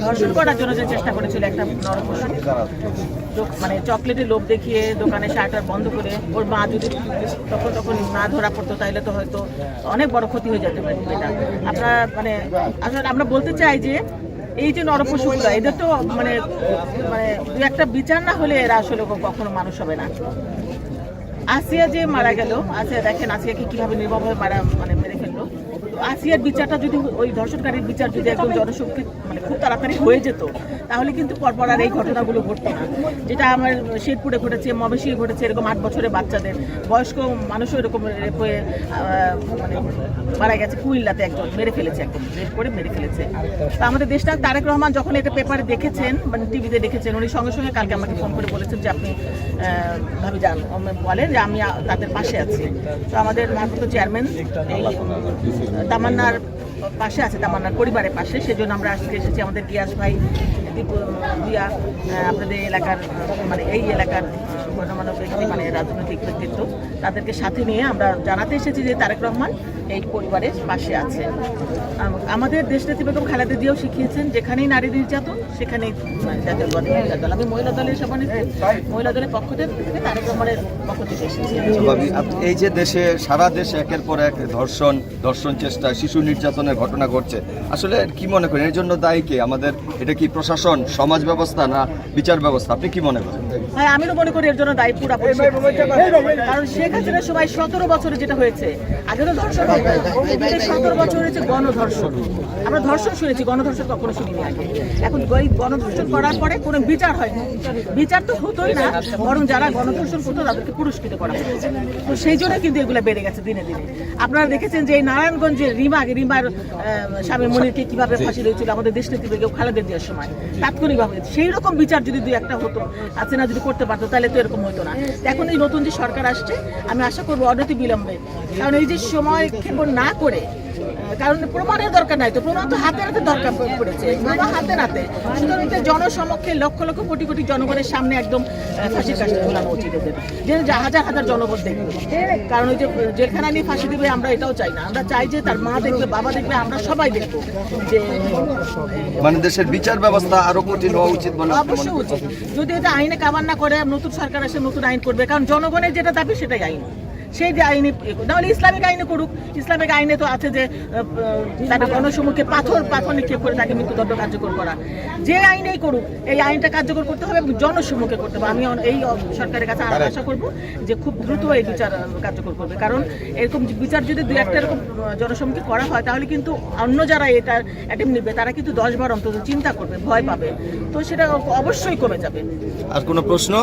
ধর্ষণ করার জন্য যে চেষ্টা করেছিল একটা নরপশু, মানে চকলেটের লোভ দেখিয়ে দোকানে শাটার বন্ধ করে ওর মা যদি তখন না ধরা পড়তো তাহলে তো হয়তো অনেক বড় ক্ষতি হয়ে যেত এটা। আপনারা মানে আসলে আমরা বলতে চাই যে এই যে নরপশুগুলো এদের তো মানে মানে দু একটা বিচার না হলে এরা আসলে কখনো মানুষ হবে না। আসিয়া যে মারা গেল, আসিয়া দেখেন আসিয়াকে কিভাবে নির্মমভাবে মেরে ফেললো। আসিয়ার বিচারটা যদি ওই ধর্ষণকারীর বিচার যদি একদম জনশক্তি মানে খুব তাড়াতাড়ি হয়ে যেত তাহলে কিন্তু পরপর আর এই ঘটনাগুলো ঘটতো না। যেটা আমার শেরপুরে ঘটেছে, মবেশিয়ে ঘটেছে, এরকম 8 বছরের বাচ্চাদের, বয়স্ক মানুষও এরকম রেপ হয়ে মানে মারা গেছে। কুইল্লাতে একজন মেরে ফেলেছে, একদম রেপ করে মেরে ফেলেছে। তো আমাদের দেশটা তারেক রহমান যখন এটা পেপারে দেখেছেন মানে টিভিতে দেখেছেন, উনি সঙ্গে সঙ্গে কালকে আমাকে ফোন করে বলেছেন যে আপনি ভাবি যান, বলেন যে আমি তাদের পাশে আছি। তো আমাদের মাননীয় চেয়ারম্যান তামান্নার পাশে আছে, তামান্নার পরিবারের পাশে, সেজন্য আমরা আজকে এসেছি। আমাদের গিয়াস ভাই, দিয়া, আপনাদের এলাকার মানে এই এলাকার গণ্যমান্য ব্যক্তি মানে রাজনৈতিক ব্যক্তিত্ব, তাদেরকে সাথে নিয়ে আমরা জানাতে এসেছি যে তারেক রহমান এই পরিবারের পাশে আছে। আমাদের দেশনেত্রী বেগম খালেদা জিয়াও শিখিয়েছেন যেখানেই নারী নির্যাতন সেখানেই জাতীয় দল। আমি মহিলা দলের সভানেত্রী, মহিলা দলের পক্ষ থেকে তারেক রহমানের পক্ষ থেকে এসেছি। এই যে দেশে সারা দেশে একের পর এক ধর্ষণ চেষ্টা, শিশু নির্যাতনের ঘটনা ঘটছে, আসলে কি মনে করেন এর জন্য দায়ী কে? আমাদের এটা কি প্রশাসন, সমাজ ব্যবস্থা না বিচার ব্যবস্থা? আপনি কি মনে করেন? হ্যাঁ, আমি তো মনে করি এর জন্য দায়ী পুরোপুরি, কারণ শেখ হাসিনার সময় 17 বছরে যেটা হয়েছে, আগে তো ধর্ষণ হয় 17 বছর হয়েছে গণধর্ষণ। আমরা ধর্ষণ শুনেছি, গণধর্ষণ কখনো শুনিনি আগে। এখন গণধর্ষণ করার পরে কোনো বিচার হয়নি, বিচার তো হতোই না, বরং যারা গণধর্ষণ করতো তাদেরকে পুরস্কৃত করা হয়েছে। তো সেই জন্য কিন্তু এগুলো বেড়ে গেছে দিনে দিনে। আপনারা দেখেছেন যে এই নারায়ণগঞ্জে রিমার স্বামী মনিরকে কিভাবে ফাঁসি দিয়েছিল আমাদের দেশনেত্রী বেগম খালেদা জিয়ার সময় তাৎক্ষণিকভাবে। সেই রকম বিচার যদি দুই একটা হতো, হাসিনা যদি করতে পারতো তাহলে তো এরকম হতো না। এখন এই নতুন যে সরকার আসছে, আমি আশা করবো অনতি বিলম্বে, কারণ এই যে সময় ক্ষেপণ না করে, কারণ প্রমাণের দরকার নাই, তো প্রমাণ তো হাতে হাতে দরকার পড়েছে, হাতে নাতে। সুতরাং জনসমক্ষে লক্ষ লক্ষ কোটি কোটি জনগণের সামনে একদম ফাঁসির কাজটা ঝোলানো উচিত এদের, যে হাজার হাজার জনগণ দেখবে। কারণ ওই যে জেলখানা নিয়ে ফাঁসি দিবে আমরা এটাও চাই না, আমরা চাই যে তার মা দেখবে, বাবা দেখবে, আমরা সবাই দেখবো যে মানে দেশের বিচার ব্যবস্থা আরো কঠিন হওয়া উচিত বলে। অবশ্যই উচিত। যদি এটা আইনে কাভার না করে, নতুন সরকার আসে নতুন আইন করবে, কারণ জনগণের যেটা দাবি সেটাই আইন। সেই যে আইনে, তাহলে ইসলামিক আইনে করুক। ইসলামিক আইনে তো আছে যে তাদের গণসম্মুখে পাথর নিক্ষেপ করে তাকে মৃত্যুদণ্ড কার্যকর করা। যে আইনেই করুক, এই আইনটা কার্যকর করতে হবে, জনসম্মুখে করতে হবে। আমি এই সরকারের কাছে আশা করব যে খুব দ্রুত এই বিচার কার্যকর করবে, কারণ এরকম বিচার যদি দুই একটা এরকম জনসম্মুখে করা হয় তাহলে কিন্তু অন্য যারা এটা অ্যাটেম্প নেবে তারা কিন্তু 10 বার অন্তত চিন্তা করবে, ভয় পাবে, তো সেটা অবশ্যই কমে যাবে। আর কোনো প্রশ্ন?